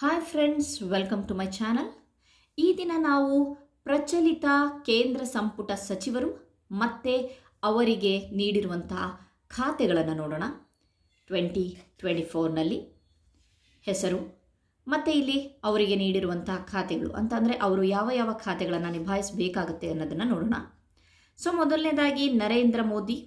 Hi friends, welcome to my channel. ಈ ದಿನ ನಾವು ಪ್ರಚಲಿತ ಕೇಂದ್ರ ಸಂಪುಟ ಸಚಿವರು ಮತ್ತು ಅವರಿಗೆ ನೀಡಿರುವಂತಹ ಖಾತೆಗಳನ್ನು ನೋಡೋಣ. 2024ನಲ್ಲಿ ಹೆಸರು ಮತ್ತು ಇಲ್ಲಿ ಅವರಿಗೆ ನೀಡಿರುವಂತಹ ಖಾತೆಗಳು ಅಂತಂದರೆ ಅವರು ಯಾವ ಯಾವ ಖಾತೆಗಳನ್ನು ನಿಭಾಯಿಸಬೇಕಾಗುತ್ತೆ ಅನ್ನೋದನ್ನು ನೋಡೋಣ. ಸೊ ಮೊದಲನೇದಾಗಿ ನರೇಂದ್ರ ಮೋದಿ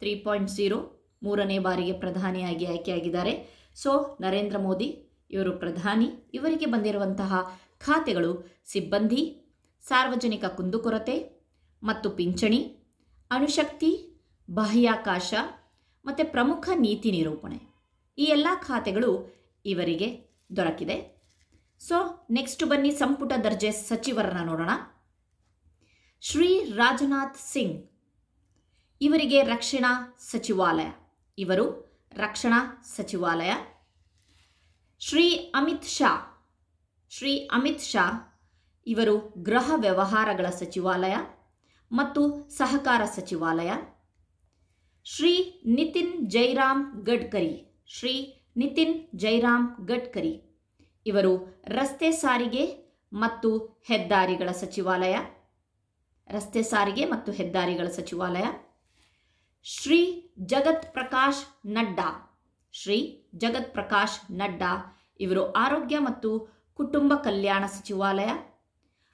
3.0 ಮೂರನೇ ಬಾರಿಗೆ ಪ್ರಧಾನಿಯಾಗಿ ಆಯ್ಕೆಯಾಗಿದ್ದಾರೆ. ಸೊ ನರೇಂದ್ರ ಮೋದಿ ಇವರು ಪ್ರಧಾನಿ. ಇವರಿಗೆ ಬಂದಿರುವಂತಹ ಖಾತೆಗಳು ಸಿಬ್ಬಂದಿ, ಸಾರ್ವಜನಿಕ ಕುಂದುಕೊರತೆ ಮತ್ತು ಪಿಂಚಣಿ, ಅಣುಶಕ್ತಿ, ಬಾಹ್ಯಾಕಾಶ ಮತ್ತು ಪ್ರಮುಖ ನೀತಿ ನಿರೂಪಣೆ. ಈ ಎಲ್ಲ ಖಾತೆಗಳು ಇವರಿಗೆ ದೊರಕಿದೆ. ಸೊ ನೆಕ್ಸ್ಟ್ ಬನ್ನಿ ಸಂಪುಟ ದರ್ಜೆ ಸಚಿವರನ್ನ ನೋಡೋಣ. ಶ್ರೀ ರಾಜನಾಥ್ ಸಿಂಗ್ ಇವರಿಗೆ ರಕ್ಷಣಾ ಸಚಿವಾಲಯ, ಇವರು ರಕ್ಷಣಾ ಸಚಿವಾಲಯ. ಶ್ರೀ ಅಮಿತ್ ಶಾ ಇವರು ಗೃಹ ವ್ಯವಹಾರಗಳ ಸಚಿವಾಲಯ ಮತ್ತು ಸಹಕಾರ ಸಚಿವಾಲಯ. ಶ್ರೀ ನಿತಿನ್ ಜೈರಾಮ್ ಗಡ್ಕರಿ ಇವರು ರಸ್ತೆ ಸಾರಿಗೆ ಮತ್ತು ಹೆದ್ದಾರಿಗಳ ಸಚಿವಾಲಯ. ಶ್ರೀ ಜಗತ್ ಪ್ರಕಾಶ್ ನಡ್ಡಾ ಇವರು ಆರೋಗ್ಯ ಮತ್ತು ಕುಟುಂಬ ಕಲ್ಯಾಣ ಸಚಿವಾಲಯ,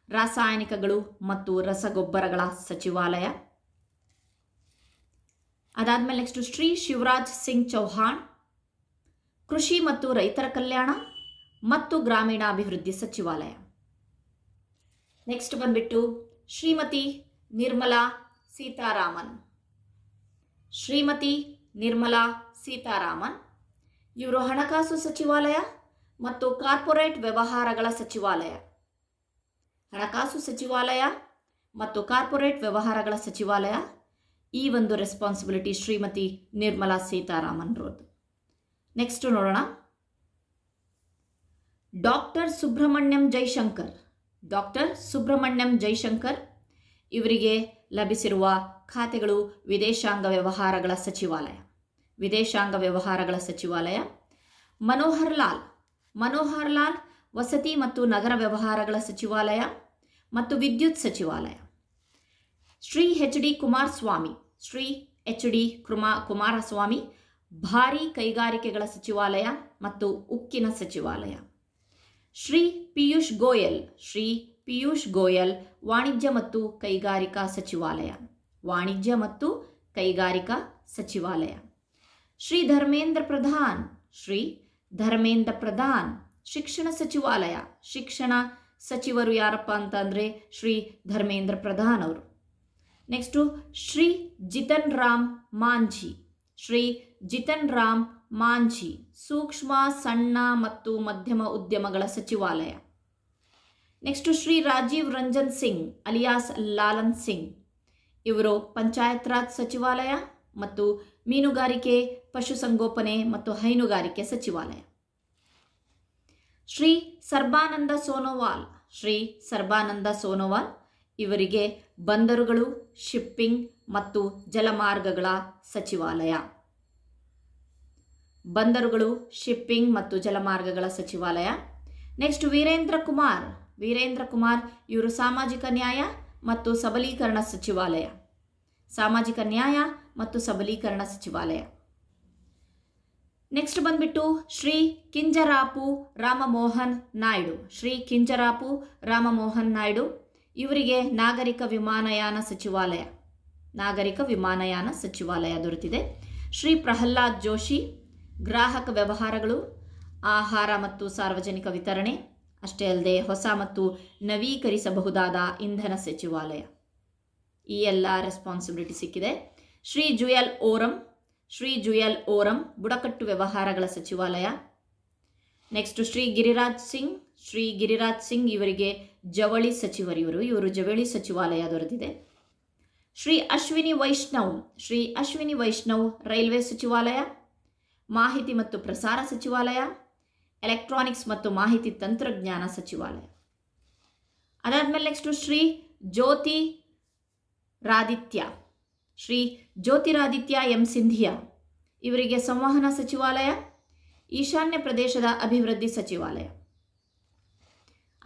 ರಾಸಾಯನಿಕಗಳು ಮತ್ತು ರಸಗೊಬ್ಬರಗಳ ಸಚಿವಾಲಯ. ಅದಾದಮೇಲೆ ನೆಕ್ಸ್ಟ್ ಶ್ರೀ ಶಿವರಾಜ್ ಸಿಂಗ್ ಚೌಹಾಣ್ ಕೃಷಿ ಮತ್ತು ರೈತರ ಕಲ್ಯಾಣ ಮತ್ತು ಗ್ರಾಮೀಣಾಭಿವೃದ್ಧಿ ಸಚಿವಾಲಯ. ನೆಕ್ಸ್ಟ್ ಬಂದ್ಬಿಟ್ಟು ಶ್ರೀಮತಿ ನಿರ್ಮಲಾ ಸೀತಾರಾಮನ್ ಇವರು ಹಣಕಾಸು ಸಚಿವಾಲಯ ಮತ್ತು ಕಾರ್ಪೊರೇಟ್ ವ್ಯವಹಾರಗಳ ಸಚಿವಾಲಯ. ಈ ಒಂದು ರೆಸ್ಪಾನ್ಸಿಬಿಲಿಟಿ ಶ್ರೀಮತಿ ನಿರ್ಮಲಾ ಸೀತಾರಾಮನ್ ರೋದು. ನೆಕ್ಸ್ಟ್ ನೋಡೋಣ. ಡಾಕ್ಟರ್ ಸುಬ್ರಹ್ಮಣ್ಯಂ ಜೈಶಂಕರ್ ಇವರಿಗೆ ಲಭಿಸಿರುವ ಖಾತೆಗಳು ವಿದೇಶಾಂಗ ವ್ಯವಹಾರಗಳ ಸಚಿವಾಲಯ. ಮನೋಹರ್ ಲಾಲ್ ವಸತಿ ಮತ್ತು ನಗರ ವ್ಯವಹಾರಗಳ ಸಚಿವಾಲಯ ಮತ್ತು ವಿದ್ಯುತ್ ಸಚಿವಾಲಯ. ಶ್ರೀ ಎಚ್ ಡಿ ಕುಮಾರಸ್ವಾಮಿ ಭಾರೀ ಕೈಗಾರಿಕೆಗಳ ಸಚಿವಾಲಯ ಮತ್ತು ಉಕ್ಕಿನ ಸಚಿವಾಲಯ. ಶ್ರೀ ಪಿಯೂಷ್ ಗೋಯಲ್ ವಾಣಿಜ್ಯ ಮತ್ತು ಕೈಗಾರಿಕಾ ಸಚಿವಾಲಯ. ಶ್ರೀ ಧರ್ಮೇಂದ್ರ ಪ್ರಧಾನ್ ಶಿಕ್ಷಣ ಸಚಿವರು ಯಾರಪ್ಪ ಅಂತಂದರೆ ಶ್ರೀ ಧರ್ಮೇಂದ್ರ ಪ್ರಧಾನ್ ಅವರು. ನೆಕ್ಸ್ಟು ಶ್ರೀ ಜಿತನ್ ರಾಮ್ ಮಾಂಝಿ ಸೂಕ್ಷ್ಮ, ಸಣ್ಣ ಮತ್ತು ಮಧ್ಯಮ ಉದ್ಯಮಗಳ ಸಚಿವಾಲಯ. ನೆಕ್ಸ್ಟು ಶ್ರೀ ರಾಜೀವ್ ರಂಜನ್ ಸಿಂಗ್ ಅಲಿಯಾಸ್ ಲಾಲನ್ ಸಿಂಗ್ ಇವರು ಪಂಚಾಯತ್ ರಾಜ್ ಸಚಿವಾಲಯ ಮತ್ತು ಮೀನುಗಾರಿಕೆ, ಪಶುಸಂಗೋಪನೆ ಮತ್ತು ಹೈನುಗಾರಿಕೆ ಸಚಿವಾಲಯ. ಶ್ರೀ ಸರ್ಬಾನಂದ ಸೋನೋವಾಲ್ ಇವರಿಗೆ ಬಂದರುಗಳು, ಶಿಪ್ಪಿಂಗ್ ಮತ್ತು ಜಲಮಾರ್ಗಗಳ ಸಚಿವಾಲಯ. ನೆಕ್ಸ್ಟ್ ವೀರೇಂದ್ರ ಕುಮಾರ್ ಇವರು ಸಾಮಾಜಿಕ ನ್ಯಾಯ ಮತ್ತು ಸಬಲೀಕರಣ ಸಚಿವಾಲಯ. ನೆಕ್ಸ್ಟ್ ಬಂದ್ಬಿಟ್ಟು ಶ್ರೀ ಕಿಂಜರಾಪು ರಾಮಮೋಹನ್ ನಾಯ್ಡು ಇವರಿಗೆ ನಾಗರಿಕ ವಿಮಾನಯಾನ ಸಚಿವಾಲಯ ದೊರೆತಿದೆ. ಶ್ರೀ ಪ್ರಹ್ಲಾದ್ ಜೋಶಿ ಗ್ರಾಹಕ ವ್ಯವಹಾರಗಳು, ಆಹಾರ ಮತ್ತು ಸಾರ್ವಜನಿಕ ವಿತರಣೆ, ಅಷ್ಟೇ ಅಲ್ಲದೆ ಹೊಸ ಮತ್ತು ನವೀಕರಿಸಬಹುದಾದ ಇಂಧನ ಸಚಿವಾಲಯ. ಈ ಎಲ್ಲ ರೆಸ್ಪಾನ್ಸಿಬಿಲಿಟಿ ಸಿಕ್ಕಿದೆ. ಶ್ರೀ ಜುಯಲ್ ಓರಂ ಬುಡಕಟ್ಟು ವ್ಯವಹಾರಗಳ ಸಚಿವಾಲಯ. ನೆಕ್ಸ್ಟ್ ಶ್ರೀ ಗಿರಿರಾಜ್ ಸಿಂಗ್ ಇವರಿಗೆ ಜವಳಿ ಸಚಿವರು, ಇವರು ಜವಳಿ ಸಚಿವಾಲಯ ದೊರೆತಿದೆ. ಶ್ರೀ ಅಶ್ವಿನಿ ವೈಷ್ಣವ್ ರೈಲ್ವೆ ಸಚಿವಾಲಯ, ಮಾಹಿತಿ ಮತ್ತು ಪ್ರಸಾರ ಸಚಿವಾಲಯ, ಎಲೆಕ್ಟ್ರಾನಿಕ್ಸ್ ಮತ್ತು ಮಾಹಿತಿ ತಂತ್ರಜ್ಞಾನ ಸಚಿವಾಲಯ. ಅದಾದಮೇಲೆ ನೆಕ್ಸ್ಟು ಶ್ರೀ ಜ್ಯೋತಿರಾದಿತ್ಯ ಎಂ ಸಿಂಧಿಯಾ ಇವರಿಗೆ ಸಂವಹನ ಸಚಿವಾಲಯ, ಈಶಾನ್ಯ ಪ್ರದೇಶದ ಅಭಿವೃದ್ಧಿ ಸಚಿವಾಲಯ.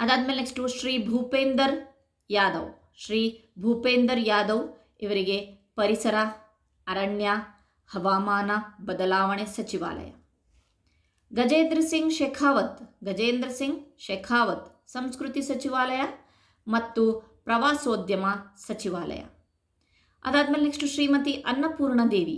ಅದಾದಮೇಲೆ ನೆಕ್ಸ್ಟು ಶ್ರೀ ಭೂಪೇಂದರ್ ಯಾದವ್. ಶ್ರೀ ಭೂಪೇಂದರ್ ಯಾದವ್ ಇವರಿಗೆ ಪರಿಸರ, ಅರಣ್ಯ, ಹವಾಮಾನ ಬದಲಾವಣೆ ಸಚಿವಾಲಯ. ಗಜೇಂದ್ರ ಸಿಂಗ್ ಶೇಖಾವತ್ ಸಂಸ್ಕೃತಿ ಸಚಿವಾಲಯ ಮತ್ತು ಪ್ರವಾಸೋದ್ಯಮ ಸಚಿವಾಲಯ. ಅದಾದಮೇಲೆ ನೆಕ್ಸ್ಟ್ ಶ್ರೀಮತಿ ಅನ್ನಪೂರ್ಣ ದೇವಿ,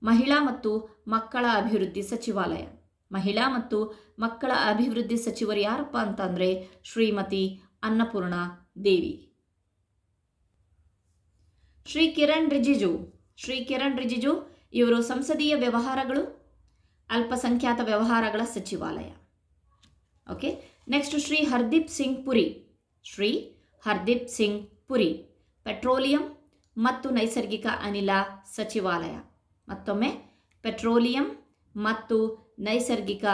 ಮಹಿಳಾ ಮತ್ತು ಮಕ್ಕಳ ಅಭಿವೃದ್ಧಿ ಸಚಿವಾಲಯ. ಮಹಿಳಾ ಮತ್ತು ಮಕ್ಕಳ ಅಭಿವೃದ್ಧಿ ಸಚಿವರು ಯಾರಪ್ಪ ಅಂತಂದರೆ ಶ್ರೀಮತಿ ಅನ್ನಪೂರ್ಣ ದೇವಿ. ಶ್ರೀ ಕಿರಣ್ ರಿಜಿಜು ಇವರು ಸಂಸದೀಯ ವ್ಯವಹಾರಗಳು, ಅಲ್ಪಸಂಖ್ಯಾತ ವ್ಯವಹಾರಗಳ ಸಚಿವಾಲಯ. Okay, next Shri Hardeep Singh Puri petroleum ಮತ್ತು ನೈಸರ್ಗಿಕ ಅನಿಲ ಸಚಿವಾಲಯ. ಮತ್ತೊಮ್ಮೆ ಪೆಟ್ರೋಲಿಯಂ ಮತ್ತು ನೈಸರ್ಗಿಕ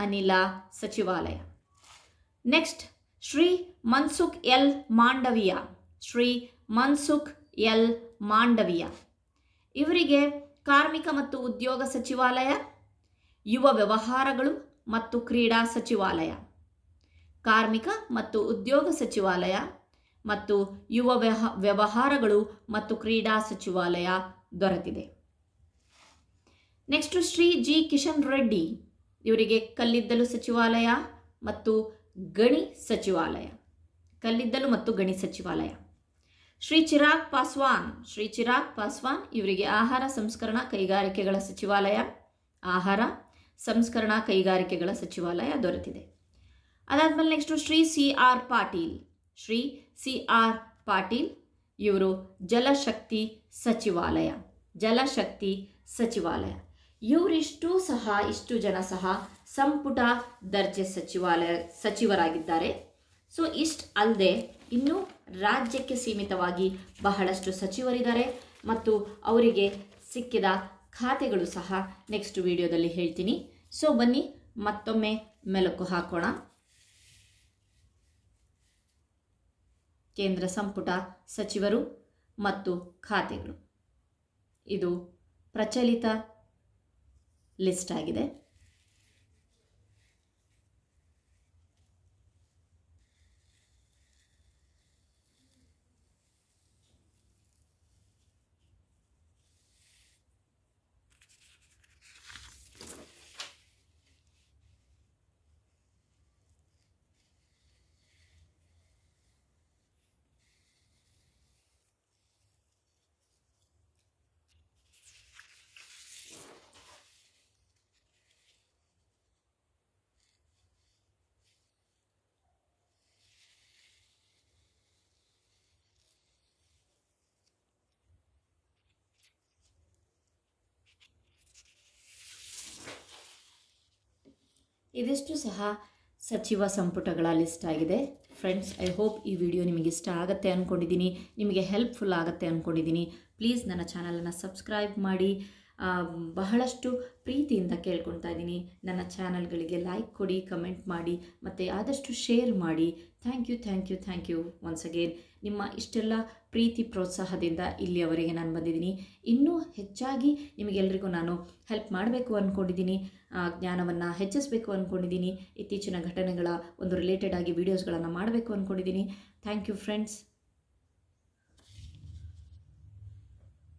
ಅನಿಲ ಸಚಿವಾಲಯ. ನೆಕ್ಸ್ಟ್ ಶ್ರೀ ಮನ್ಸುಖ್ ಎಲ್ ಮಾಂಡವಿಯಾ ಇವರಿಗೆ ಕಾರ್ಮಿಕ ಮತ್ತು ಉದ್ಯೋಗ ಸಚಿವಾಲಯ, ಯುವ ವ್ಯವಹಾರಗಳು ಮತ್ತು ಕ್ರೀಡಾ ಸಚಿವಾಲಯ. ಕಾರ್ಮಿಕ ಮತ್ತು ಉದ್ಯೋಗ ಸಚಿವಾಲಯ ಮತ್ತು ಯುವ ವ್ಯವಹಾರಗಳು ಮತ್ತು ಕ್ರೀಡಾ ಸಚಿವಾಲಯ ದೊರೆತಿದೆ. ನೆಕ್ಸ್ಟ್ ಶ್ರೀ ಜಿ ಕಿಶನ್ ರೆಡ್ಡಿ ಇವರಿಗೆ ಕಲ್ಲಿದ್ದಲು ಸಚಿವಾಲಯ ಮತ್ತು ಗಣಿ ಸಚಿವಾಲಯ. ಶ್ರೀ ಚಿರಾಗ್ ಪಾಸ್ವಾನ್ ಇವರಿಗೆ ಆಹಾರ ಸಂಸ್ಕರಣಾ ಕೈಗಾರಿಕೆಗಳ ಸಚಿವಾಲಯ ದೊರೆತಿದೆ. ಅದಾದ್ಮೇಲೆ next Shri C R Patil ಇವರು ಜಲಶಕ್ತಿ ಸಚಿವಾಲಯ. ಇಷ್ಟು ಜನ ಸಹ ಸಂಪುಟ ದರ್ಜೆ ಸಚಿವರಾಗಿದ್ದಾರೆ. ಸೊ ಇಷ್ಟು ಅಲ್ಲದೆ ಇನ್ನೂ ರಾಜ್ಯಕ್ಕೆ ಸೀಮಿತವಾಗಿ ಬಹಳಷ್ಟು ಸಚಿವರಿದ್ದಾರೆ ಮತ್ತು ಅವರಿಗೆ ಸಿಕ್ಕಿದ ಖಾತೆಗಳು ಸಹ ನೆಕ್ಸ್ಟ್ ವಿಡಿಯೋದಲ್ಲಿ ಹೇಳ್ತೀನಿ. ಸೊ ಬನ್ನಿ ಮತ್ತೊಮ್ಮೆ ಮೆಲುಕು ಹಾಕೋಣ. ಕೇಂದ್ರ ಸಂಪುಟ ಸಚಿವರು ಮತ್ತು ಖಾತೆಗಳು, ಇದು ಪ್ರಚಲಿತ ಲಿಸ್ಟ್ ಆಗಿದೆ. ಇದಿಷ್ಟು ಸಹ ಸಚಿವ ಸಂಪುಟಗಳ ಲಿಸ್ಟ್ ಆಗಿದೆ. ಫ್ರೆಂಡ್ಸ್, ಐ ಹೋಪ್ ಈ ವಿಡಿಯೋ ನಿಮಗೆ ಇಷ್ಟ ಆಗುತ್ತೆ ಅಂದ್ಕೊಂಡಿದ್ದೀನಿ, ನಿಮಗೆ ಹೆಲ್ಪ್ಫುಲ್ ಆಗುತ್ತೆ ಅಂದ್ಕೊಂಡಿದ್ದೀನಿ. ಪ್ಲೀಸ್ ನನ್ನ ಚಾನಲನ್ನು ಸಬ್ಸ್ಕ್ರೈಬ್ ಮಾಡಿ. ಬಹಳಷ್ಟು ಪ್ರೀತಿಯಿಂದ ಕೇಳ್ಕೊಳ್ತಾ ಇದ್ದೀನಿ, ನನ್ನ ಚಾನಲ್ಗಳಿಗೆ ಲೈಕ್ ಕೊಡಿ, ಕಮೆಂಟ್ ಮಾಡಿ ಮತ್ತು ಆದಷ್ಟು ಶೇರ್ ಮಾಡಿ. Thank you once again. ನಿಮ್ಮ ಇಷ್ಟೆಲ್ಲ ಪ್ರೀತಿ ಪ್ರೋತ್ಸಾಹದಿಂದ ಇಲ್ಲಿಯವರೆಗೆ ನಾನು ಬಂದಿದ್ದೀನಿ. ಇನ್ನೂ ಹೆಚ್ಚಾಗಿ ನಿಮಗೆಲ್ಲರಿಗೂ ನಾನು ಹೆಲ್ಪ್ ಮಾಡಬೇಕು ಅಂದ್ಕೊಂಡಿದ್ದೀನಿ, ಜ್ಞಾನವನ್ನು ಹೆಚ್ಚಿಸಬೇಕು ಅಂದ್ಕೊಂಡಿದ್ದೀನಿ. ಇತ್ತೀಚಿನ ಘಟನೆಗಳ ಒಂದು ರಿಲೇಟೆಡ್ ಆಗಿ ವೀಡಿಯೋಸ್ಗಳನ್ನು ಮಾಡಬೇಕು ಅಂದ್ಕೊಂಡಿದ್ದೀನಿ. Thank you friends.